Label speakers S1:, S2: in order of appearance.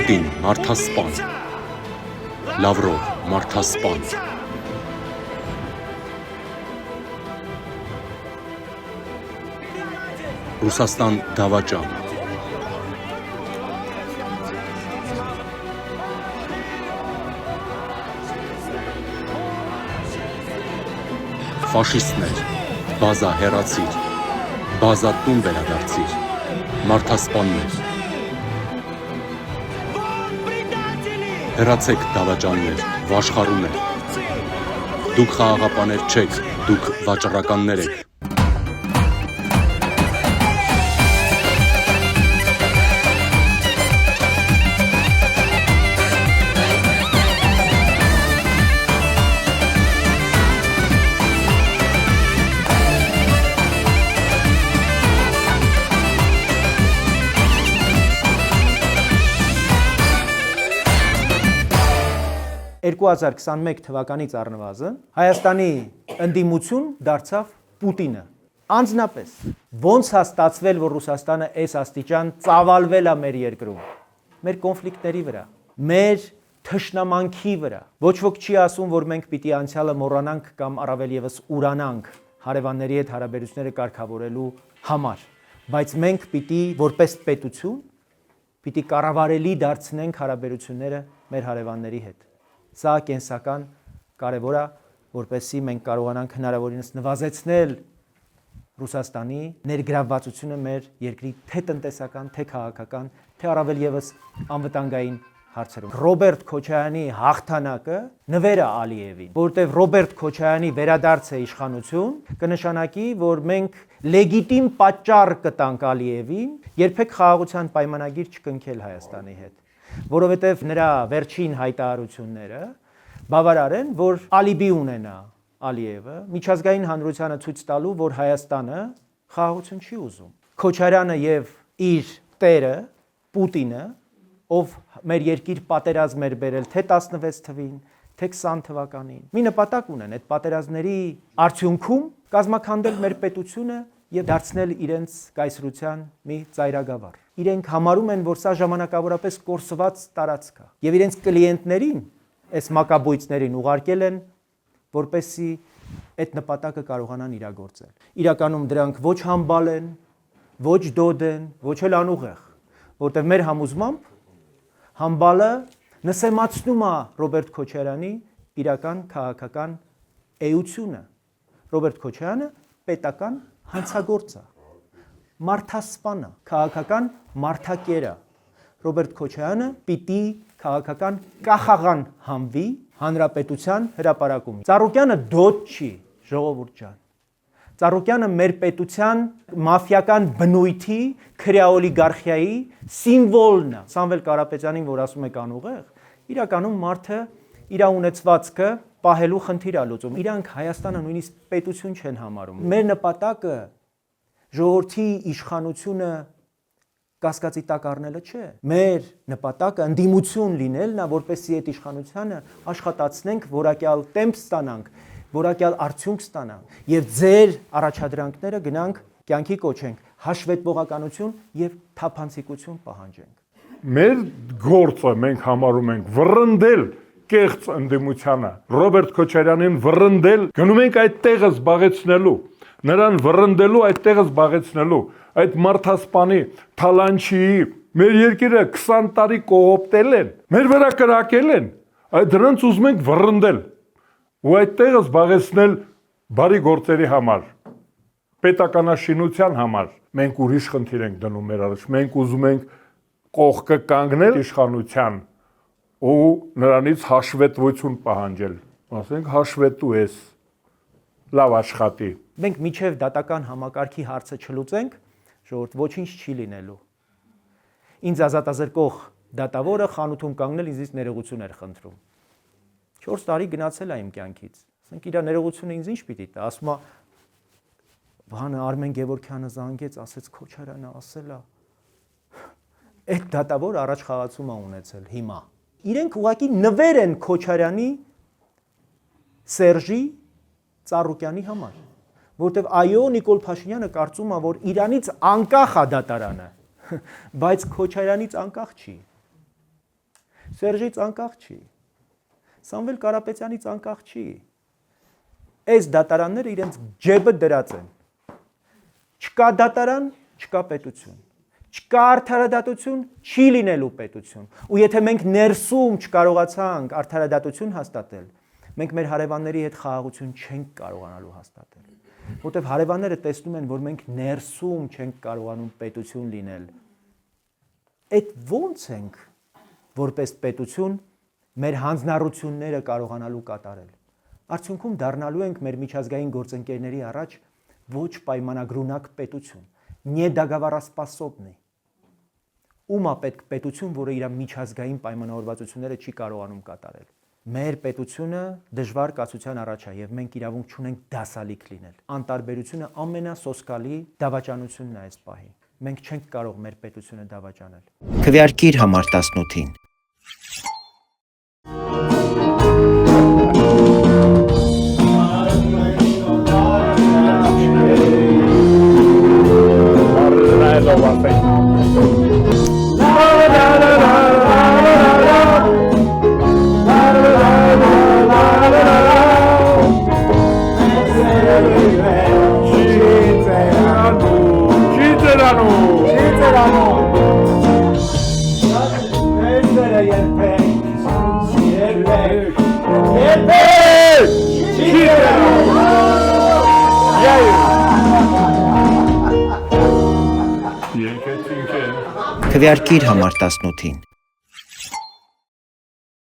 S1: Պուտին մարդասպան, Լավրով մարդասպան, Ռուսաստան դավաճան, Ֆաշիստներ, բազա հեռացիր, բազա տուն վերադարձիր, մարդասպաններ, հեռացեք դավաճաններ, վաշխառուներ, դուք խաղաղապաներ չեք, դուք վաճառականներ եք,
S2: (2021 թվականից առնվազն Հայաստանի ընդդիմություն դարձավ Պուտինը։ Անձնապես ոնց է ստացվել, որ Ռուսաստանը այս աստիճան ծավալվել է մեր երկրում, մեր կոնֆլիկտների վրա, մեր թշնամանքի վրա։ Ոչ ոք չի ասում, որ մենք պիտի անցյալը մոռանանք կամ առավել եւս ուրանանք հարևանների հետ հարաբերությունները կարգավորելու համար, բայց մենք պիտի որպես պետություն պիտի կառավարելի դարձնենք հարաբերությունները մեր հարևանների հետ։ Սա կենսական կարևոր է, որպեսզի մենք կարողանանք հնարավորինս նվազեցնել Ռուսաստանի ներգրավվածությունը մեր երկրի թե տնտեսական, թե քաղաքական, թե առավել եւս անվտանգային հարցերում։ Ռոբերտ Քոչարյանի հաղթանակը նվեր է Ալիևին, որտեղ Ռոբերտ Քոչարյանի վերադարձը իշխանություն կնշանակի, որ մենք լեգիտիմ պատճառ կտանք Ալիևին երբեք խաղաղության պայմանագիր չկնքել Հայաստանի հետ, որովհետև նրա վերջին հայտարարությունները բավարար են, որ ալիբի ունենա Ալիևը միջազգային հանրությանը ցույց տալու, որ Հայաստանը խաղաղություն չի ուզում։ Քոչարյանը եւ իր տերը Պուտինը, ով մեր երկիր պատերազմ էր բերել թե 16 թվին, թե 20 թվականին, մի նպատակ ունեն այդ պատերազմների արդյունքում կազմաքանդել մեր պետությունը եւ դարձնել իրենց կայսրության մի ծայրագավառ։ Իրենք համարում են, որ սա ժամանակավորապես կորսված տարածք է եւ իրենց կլիենտներին, այս մակաբույծներին ուղարկել են, որպեսզի այդ նպատակը կարողանան իրագործել։ Իրականում դրանք ոչ համբալ են, ոչ դոդ են, ոչ էլ անուղեղ, որտեղ մեր համոզմամբ համբալը նսեմացնում է Ռոբերտ Քոչարյանի իրական քաղաքական էությունը։ Ռոբերտ Քոչարյանը պետական հանցագործ է, մարդասպան է, քաղաքական մարդակեր է։ Ռոբերտ Քոչարյանը պիտի քաղաքական կախաղան համվի հանրապետության հրապարակում։ Ծառուկյանը դոդ չի, ժողովուրդ ջան։ Ծառուկյանը մեր պետության մաֆիական բնույթի, քրեաօլիգարխիայի սիմվոլն է։ Սամվել Կարապետյանին, որ ասում եք անուղեղ, իրականում մարդը իր ունեցվածքը պահելու խնդիր է լուծում։ Իրանք Հայաստանը նույնիսկ պետություն չեն համարում։ Մեր նպատակը ժողովրդի իշխանությունը կասկածի տակ առնելը չէ։ Մեր նպատակը ընդդիմություն լինելն է, որպեսզի այդ իշխանությանը աշխատացնենք, որակյալ տեմպ ստանանք, որակյալ արդյունք ստանանք եւ ձեր առաջադրանքները գնանք կյանքի կոչենք, հաշվետվողականություն եւ թափանցիկություն պահանջենք։
S3: Մեր գործը մենք համարում ենք վռնդել կեղծ ընդդիմությանը, Ռոբերտ Քոչարյանին վռնդել, գնում ենք այդ տեղը զբաղեցնելու, նրան վռնդելու այդ տեղը զբաղեցնելու, այդ մարդասպանի, թալանչիի, մեր երկիրը 20 տարի կողոպտել են, մեր վրա կրակել են, այդ դրանց ուզում ենք վռնդել ու այդ տեղը զբաղեցնել բարի գործերի համար, պետականաշինության համար։ Մենք ուրիշ խնդիր ենք դնում մեր առաջ, մենք ուզում ենք կողքը կանգնել իշխանության ու նրանից հաշվետվություն պահանջել, ասենք հաշվետու ես, լավ աշխատի։
S2: Մենք միջև դատական համակարգի հարցը չլուծենք, ժողովուրդ ոչինչ չի լինելու։ Ինձ ազատազրկող դատավորը խանութում կանգնել ինձից ներողություն էր խնդրում։ 4 տարի գնացել է իմ կյանքից։ Ասենք իր ներողությունը ինձ ինչ պիտի տա, ասում է Վահանը Արմեն Գևորգյանը զանգեց, ասեց Քոչարյանը ասել է։ Այդ դատավորը առաջ խաղացում է ունեցել հիմա։ Իրենք ուղղակի նվեր են Քոչարյանի, Սերժի, Ծառուկյանի համար, որտեվ այո Նիկոլ Փաշինյանը կարծում է, որ Իրանից անկախ է դատարանը, բայց Քոչարյանից անկախ չի։ Սերժից անկախ չի։ Սամվել Կարապետյանից անկախ չի։ Այս դատարանները իրենց ջեբը դրած են։ Չկա դատարան, չկա պետություն։ Չկա արդարադատություն, չի լինելու պետություն։ Ու եթե մենք ներսում չկարողացանք արդարադատություն հաստատել, մենք մեր հարևանների հետ խաղաղություն չենք կարողանալու հաստատել։ Որտեվ հարևանները տեսնում են, որ մենք ներսում չենք կարողանում պետություն լինել։ Այդ ո՞նց ենք որպես պետություն մեր հանձնառությունները կարողանալու կատարել։ Արդյունքում դառնալու ենք մեր միջազգային գործընկերների առաջ ոչ պայմանագրունակ պետություն, նեդագավառասպասոբնի։ Ումա պետք պետություն, որը իր միջազգային պայմանավորվածությունները չի կարողանում կատարել։ Մեր պետությունը դժվար կացության առաջ է եւ մենք իրավունք չունենք դասալիք լինել։ Անտարբերությունը ամենասոսկալի դավաճանությունն է այս պահին։ Մենք չենք կարող մեր պետությունը դավաճանել։
S4: Քվեարկիր համար 18-ին։ Քվեարկիր համար 18-ին։